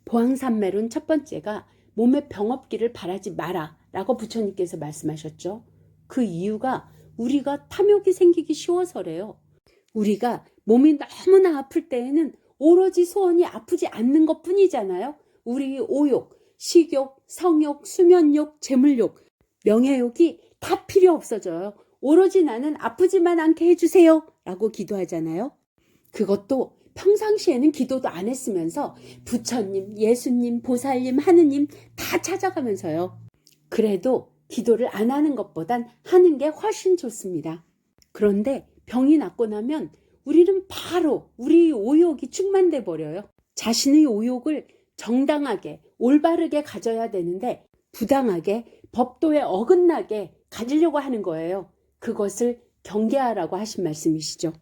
보항산매론 첫 번째가 몸에 병 없기를 바라지 마라 라고 부처님께서 말씀하셨죠. 그 이유가 우리가 탐욕이 생기기 쉬워서래요. 우리가 몸이 너무나 아플 때에는 오로지 소원이 아프지 않는 것 뿐이잖아요. 우리 오욕, 식욕, 성욕, 수면욕, 재물욕, 명예욕이 다 필요 없어져요. 오로지 나는 아프지만 않게 해주세요 라고 기도하잖아요. 그것도 평상시에는 기도도 안 했으면서 부처님, 예수님, 보살님, 하느님 다 찾아가면서요. 그래도 기도를 안 하는 것보단 하는 게 훨씬 좋습니다. 그런데 병이 낫고 나면 우리는 바로 우리 오욕이 충만돼 버려요. 자신의 오욕을 정당하게 올바르게 가져야 되는데 부당하게 법도에 어긋나게 가지려고 하는 거예요. 그것을 경계하라고 하신 말씀이시죠.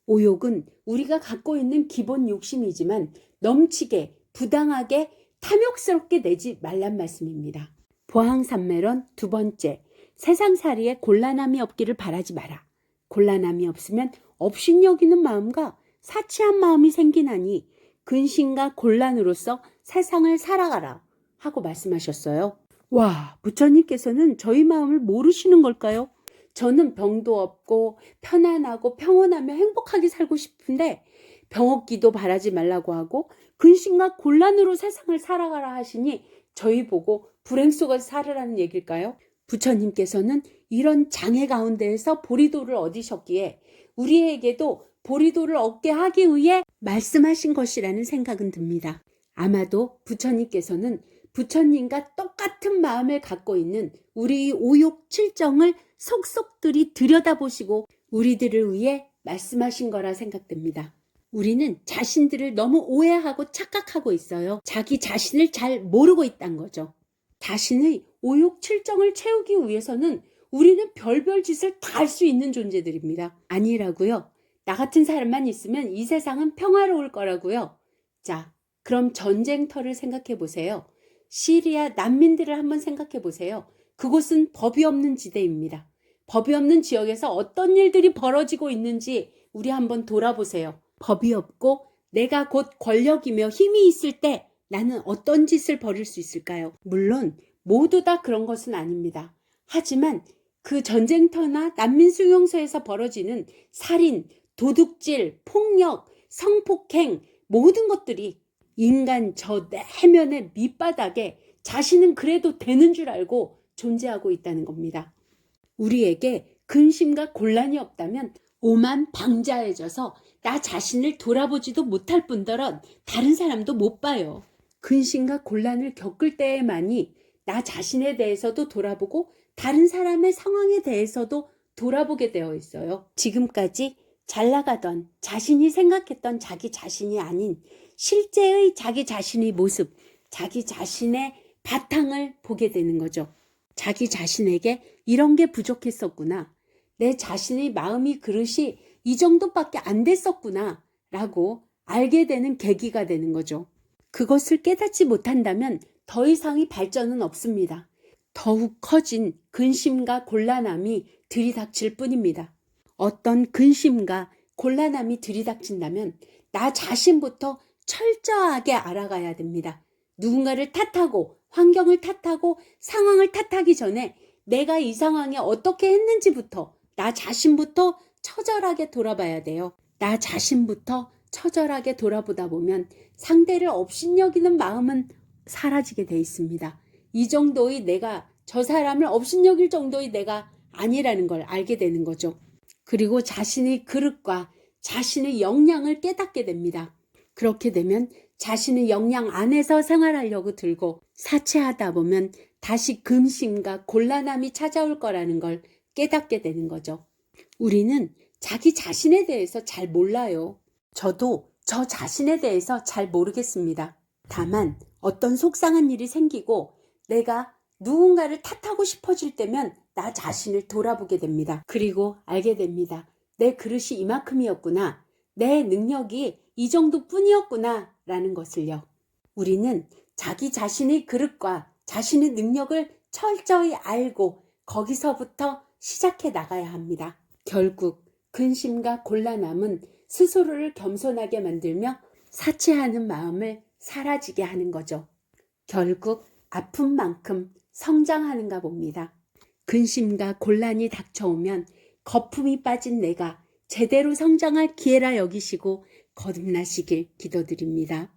오욕은 우리가 갖고 있는 기본 욕심이지만 넘치게 부당하게 탐욕스럽게 내지 말란 말씀입니다. 보항산매론 두 번째, 세상살이에 곤란함이 없기를 바라지 마라. 곤란함이 없으면 업신여기는 마음과 사치한 마음이 생기나니 근심과 곤란으로서 세상을 살아가라 하고 말씀하셨어요. 와, 부처님께서는 저희 마음을 모르시는 걸까요? 저는 병도 없고 편안하고 평온하며 행복하게 살고 싶은데 병 없기도 바라지 말라고 하고 근심과 곤란으로 세상을 살아가라 하시니 저희 보고 불행 속에서 살으라는 얘기일까요? 부처님께서는 이런 장애 가운데에서 보리도를 얻으셨기에 우리에게도 보리도를 얻게 하기 위해 말씀하신 것이라는 생각은 듭니다. 아마도 부처님께서는 부처님과 똑같은 마음을 갖고 있는 우리 오욕 칠정을 속속들이 들여다보시고 우리들을 위해 말씀하신 거라 생각됩니다. 우리는 자신들을 너무 오해하고 착각하고 있어요. 자기 자신을 잘 모르고 있다는 거죠. 자신의 오욕 칠정을 채우기 위해서는 우리는 별별 짓을 다 할 수 있는 존재들입니다. 아니라고요. 나 같은 사람만 있으면 이 세상은 평화로울 거라고요. 자, 그럼 전쟁터를 생각해 보세요. 시리아 난민들을 한번 생각해 보세요. 그곳은 법이 없는 지대입니다. 법이 없는 지역에서 어떤 일들이 벌어지고 있는지 우리 한번 돌아보세요. 법이 없고 내가 곧 권력이며 힘이 있을 때 나는 어떤 짓을 벌일 수 있을까요? 물론 모두 다 그런 것은 아닙니다. 하지만 그 전쟁터나 난민수용소에서 벌어지는 살인, 도둑질, 폭력, 성폭행 모든 것들이 인간 저 내면의 밑바닥에 자신은 그래도 되는 줄 알고 존재하고 있다는 겁니다. 우리에게 근심과 곤란이 없다면 오만방자해져서 나 자신을 돌아보지도 못할 뿐더러 다른 사람도 못 봐요. 근심과 곤란을 겪을 때에만이 나 자신에 대해서도 돌아보고 다른 사람의 상황에 대해서도 돌아보게 되어 있어요. 지금까지 잘 나가던 자신이 생각했던 자기 자신이 아닌 실제의 자기 자신의 모습, 자기 자신의 바탕을 보게 되는 거죠. 자기 자신에게 이런 게 부족했었구나. 내 자신의 마음이 그릇이 이 정도밖에 안 됐었구나 라고 알게 되는 계기가 되는 거죠. 그것을 깨닫지 못한다면 더 이상의 발전은 없습니다. 더욱 커진 근심과 곤란함이 들이닥칠 뿐입니다. 어떤 근심과 곤란함이 들이닥친다면 나 자신부터 철저하게 알아가야 됩니다. 누군가를 탓하고 환경을 탓하고 상황을 탓하기 전에 내가 이 상황에 어떻게 했는지부터 나 자신부터 처절하게 돌아봐야 돼요. 나 자신부터 처절하게 돌아보다 보면 상대를 업신여기는 마음은 사라지게 돼 있습니다. 이 정도의 내가 저 사람을 업신여길 정도의 내가 아니라는 걸 알게 되는 거죠. 그리고 자신의 그릇과 자신의 역량을 깨닫게 됩니다. 그렇게 되면 자신의 역량 안에서 생활하려고 들고 사채하다 보면 다시 근심과 곤란함이 찾아올 거라는 걸 깨닫게 되는 거죠. 우리는 자기 자신에 대해서 잘 몰라요. 저도 저 자신에 대해서 잘 모르겠습니다. 다만 어떤 속상한 일이 생기고 내가 누군가를 탓하고 싶어질 때면 나 자신을 돌아보게 됩니다. 그리고 알게 됩니다. 내 그릇이 이만큼이었구나. 내 능력이 이 정도뿐이었구나 라는 것을요. 우리는 자기 자신의 그릇과 자신의 능력을 철저히 알고 거기서부터 시작해 나가야 합니다. 결국 근심과 곤란함은 스스로를 겸손하게 만들며 사치하는 마음을 사라지게 하는 거죠. 결국 아픈 만큼 성장하는가 봅니다. 근심과 곤란이 닥쳐오면 거품이 빠진 내가 제대로 성장할 기회라 여기시고 거듭나시길 기도드립니다.